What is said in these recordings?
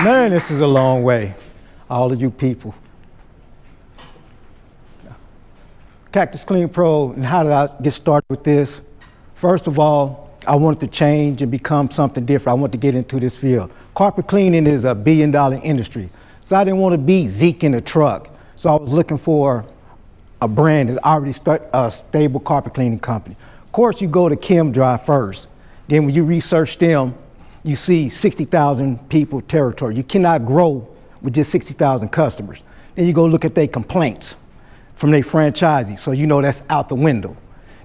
Man, this is a long way, all of you people. Cactus Cleanpro, and how did I get started with this? First of all, I wanted to change and become something different. I wanted to get into this field. Carpet cleaning is a $1 billion industry. So I didn't want to be Zeke in a truck. So I was looking for a brand that already a stable carpet cleaning company. Of course, you go to Chem Dry first. Then when you research them, you see 60,000 people territory. You cannot grow with just 60,000 customers. Then you go look at their complaints from their franchisees, so you know that's out the window.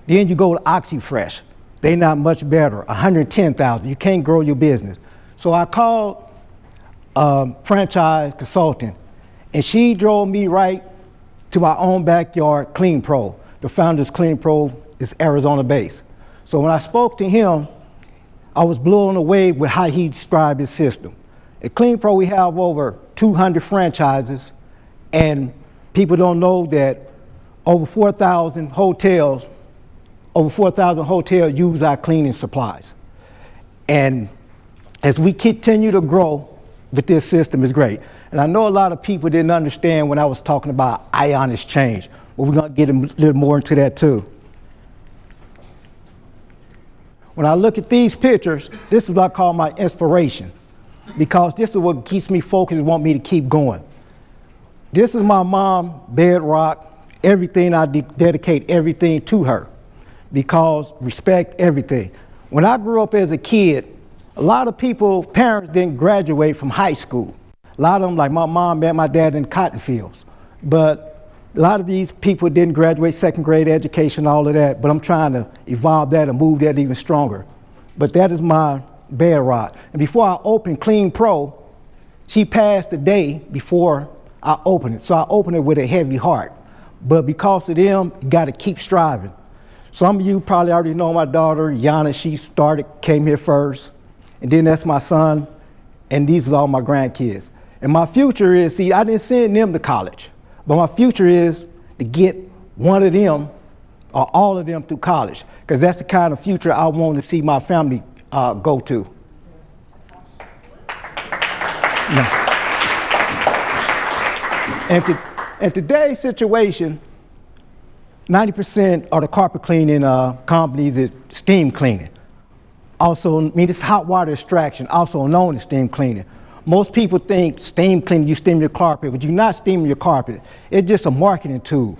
Then you go to OxyFresh. They're not much better, 110,000. You can't grow your business. So I called a franchise consultant, and she drove me right to my own backyard, Cleanpro. The founder's Cleanpro is Arizona-based. So when I spoke to him, I was blown away with how he described his system. At Cleanpro, we have over 200 franchises, and people don't know that over 4,000 hotels use our cleaning supplies. And as we continue to grow with this system, is great. And I know a lot of people didn't understand when I was talking about ion exchange. Well, we're gonna get a little more into that too. When I look at these pictures, this is what I call my inspiration, because this is what keeps me focused and want me to keep going. This is my mom, bedrock, everything. I dedicate everything to her, because respect everything. When I grew up as a kid, a lot of people, parents didn't graduate from high school. A lot of them, like my mom met my dad in cotton fields, but a lot of these people didn't graduate second grade education, all of that, but I'm trying to evolve that and move that even stronger. But that is my bedrock. And before I opened Cleanpro, she passed the day before I opened it. So I opened it with a heavy heart. But because of them, you gotta keep striving. Some of you probably already know my daughter, Yana. She came here first. And then that's my son, and these are all my grandkids. And my future is, see, I didn't send them to college. But my future is to get one of them or all of them through college, because that's the kind of future I want to see my family go to. Yeah. And today's situation, 90% of the carpet cleaning companies is steam cleaning. Also, it's hot water extraction, also known as steam cleaning. Most people think steam cleaning, you steam your carpet, but you're not steaming your carpet. It's just a marketing tool.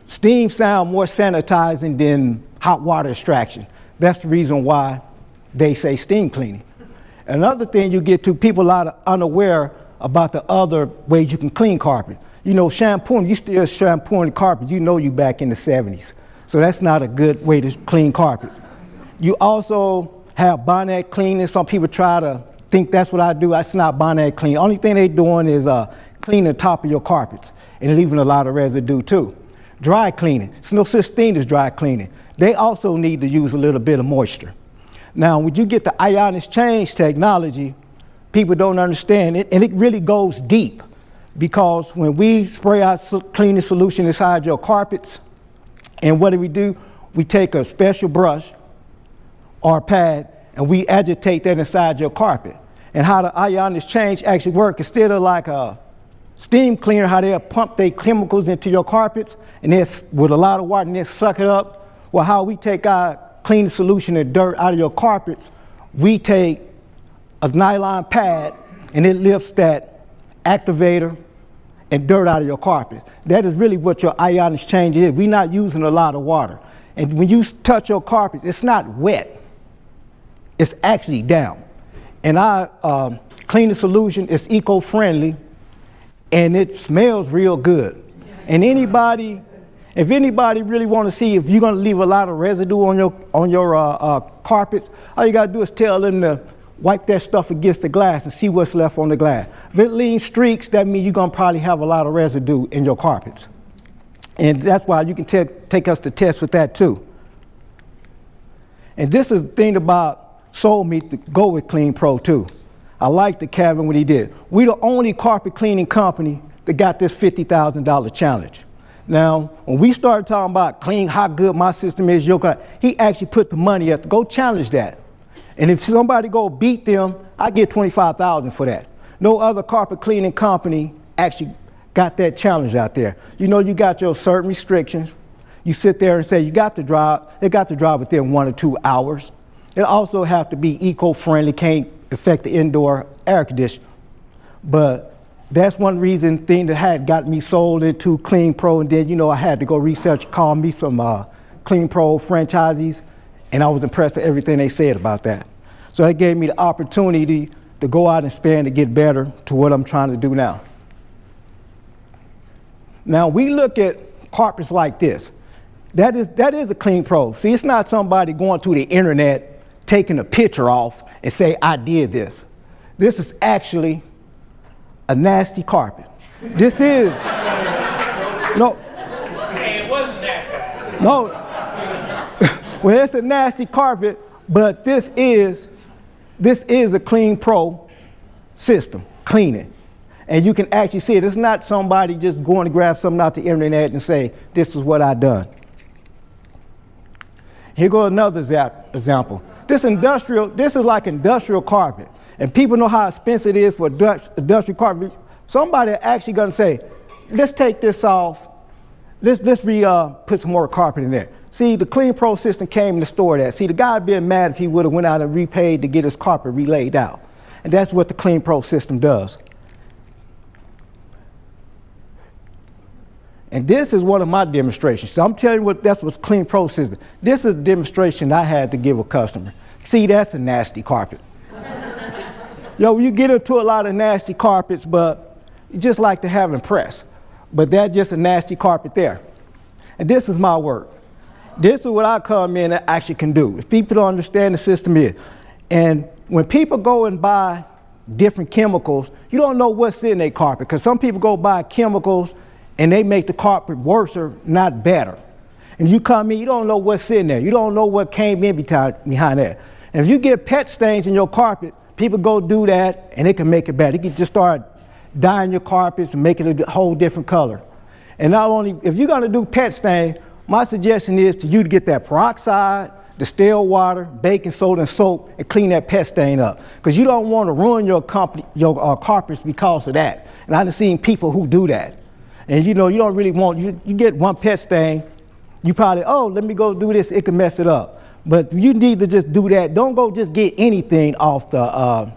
Steam sounds more sanitizing than hot water extraction. That's the reason why they say steam cleaning. Another thing you get to, people are unaware about the other ways you can clean carpet. You know, shampooing, you still shampooing carpet, you know you back in the 70s. So that's not a good way to clean carpets. You also have bonnet cleaning. Some people try to think that's what I do. It's not bonnet clean. Only thing they're doing is cleaning the top of your carpets and leaving a lot of residue too. Dry cleaning, there's no such thing as dry cleaning. They also need to use a little bit of moisture. Now, when you get the ion exchange technology, people don't understand it, and it really goes deep, because when we spray our cleaning solution inside your carpets, and what do? We take a special brush or pad, and we agitate that inside your carpet. And how the ion exchange actually works, instead of like a steam cleaner, how they'll pump their chemicals into your carpets, and it's with a lot of water, and then suck it up. Well, how we take our cleaning solution and dirt out of your carpets, we take a nylon pad, and it lifts that activator and dirt out of your carpet. That is really what your ion exchange is. We're not using a lot of water. And when you touch your carpet, it's not wet. It's actually down. And our cleaning solution is eco-friendly, and it smells real good. And if anybody really want to see if you're going to leave a lot of residue on your carpets, all you got to do is tell them to wipe that stuff against the glass and see what's left on the glass. If it leaves streaks, that means you're going to probably have a lot of residue in your carpets. And that's why you can take us to test with that too. And this is the thing about sold me to go with Cleanpro too. I like the Kevin what he did. We're the only carpet cleaning company that got this $50,000 challenge. Now, when we started talking about how good my system is, he actually put the money up to go challenge that. And if somebody go beat them, I get $25,000 for that. No other carpet cleaning company actually got that challenge out there. You know, you got your certain restrictions. You sit there and say you got to dry, it got to dry within 1 or 2 hours. It also have to be eco-friendly, can't affect the indoor air conditioning. But that's one thing that had got me sold into Cleanpro, and then, you know, I had to go research, call me some Cleanpro franchisees, and I was impressed with everything they said about that. So that gave me the opportunity to go out and expand to get better to what I'm trying to do now. Now we look at carpets like this. That is a Cleanpro. See, it's not somebody going to the internet, taking a picture off and say, I did this. This is actually a nasty carpet. This is, no. Hey, it wasn't that bad. No, well, it's a nasty carpet, but this is a Cleanpro system, cleaning. And you can actually see it. It's not somebody just going to grab something out the internet and say, this is what I done. Here goes another example. This is like industrial carpet. And people know how expensive it is for industrial carpet. Somebody actually gonna say, let's take this off. Let's put some more carpet in there. See, the Cleanpro system came to store that. See, the guy would be mad if he would have went out and repaid to get his carpet relaid out. And that's what the Cleanpro system does. And this is one of my demonstrations. So I'm telling you that's what's Cleanpro system. This is a demonstration I had to give a customer. See, that's a nasty carpet. Yo, you get into a lot of nasty carpets, but you just like to have them pressed. But that's just a nasty carpet there. And this is my work. This is what I come in and actually can do. If people don't understand the system is. And when people go and buy different chemicals, you don't know what's in their carpet, because some people go buy chemicals and they make the carpet worse or not better. And you come in, you don't know what's in there. You don't know what came in behind that. And if you get pet stains in your carpet, people go do that and it can make it better. You can just start dyeing your carpets and making it a whole different color. And not only, if you're gonna do pet stain, my suggestion is to you to get that peroxide, distilled water, baking soda, and soap, and clean that pet stain up. Because you don't want to ruin your carpets because of that. And I've seen people who do that. And you know, you don't really want, you get one pet stain, you probably, oh, let me go do this, it can mess it up. But you need to just do that. Don't go just get anything off the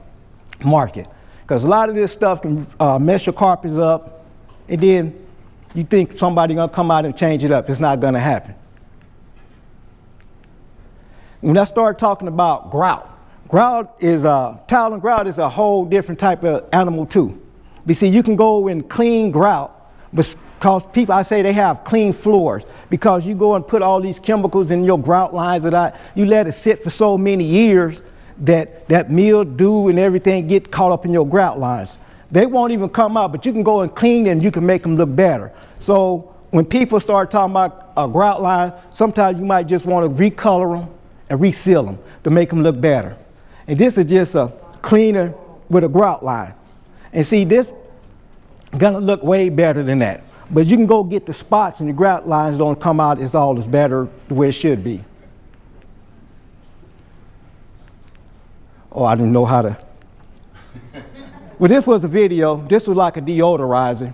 market. Because a lot of this stuff can mess your carpets up, and then you think somebody's gonna come out and change it up. It's not gonna happen. When I start talking about grout, tile and grout is a whole different type of animal too. You see, you can go and clean grout, because people, I say they have clean floors, because you go and put all these chemicals in your grout lines you let it sit for so many years that mildew and everything get caught up in your grout lines. They won't even come out, but you can go and clean them and you can make them look better. So when people start talking about a grout line, sometimes you might just want to recolor them and reseal them to make them look better. And this is just a cleaner with a grout line. And see, this gonna look way better than that. But you can go get the spots and the grout lines don't come out as all as better the way it should be. Oh, I didn't know how to. Well, this was a video. This was like a deodorizer.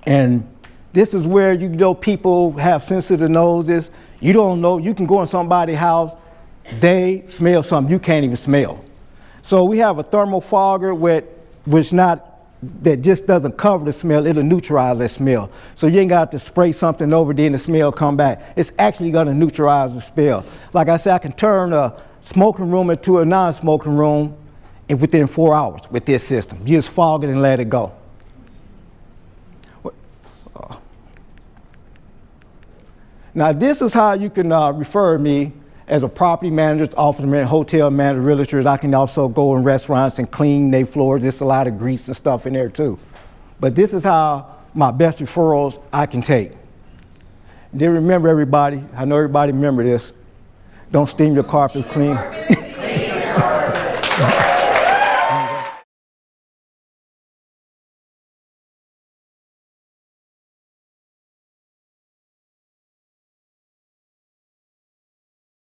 And this is where, you know, people have sensitive noses. You don't know, you can go in somebody's house, they smell something you can't even smell. So we have a thermal fogger that just doesn't cover the smell, it'll neutralize that smell. So you ain't got to spray something over, then the smell come back. It's actually gonna neutralize the smell. Like I said, I can turn a smoking room into a non-smoking room within 4 hours with this system. You just fog it and let it go. Now this is how you can refer me as a property manager, office manager, hotel manager, realtors. I can also go in restaurants and clean their floors. There's a lot of grease and stuff in there too. But this is how my best referrals I can take. Then remember, everybody, I know everybody remember this, don't steam your carpet clean.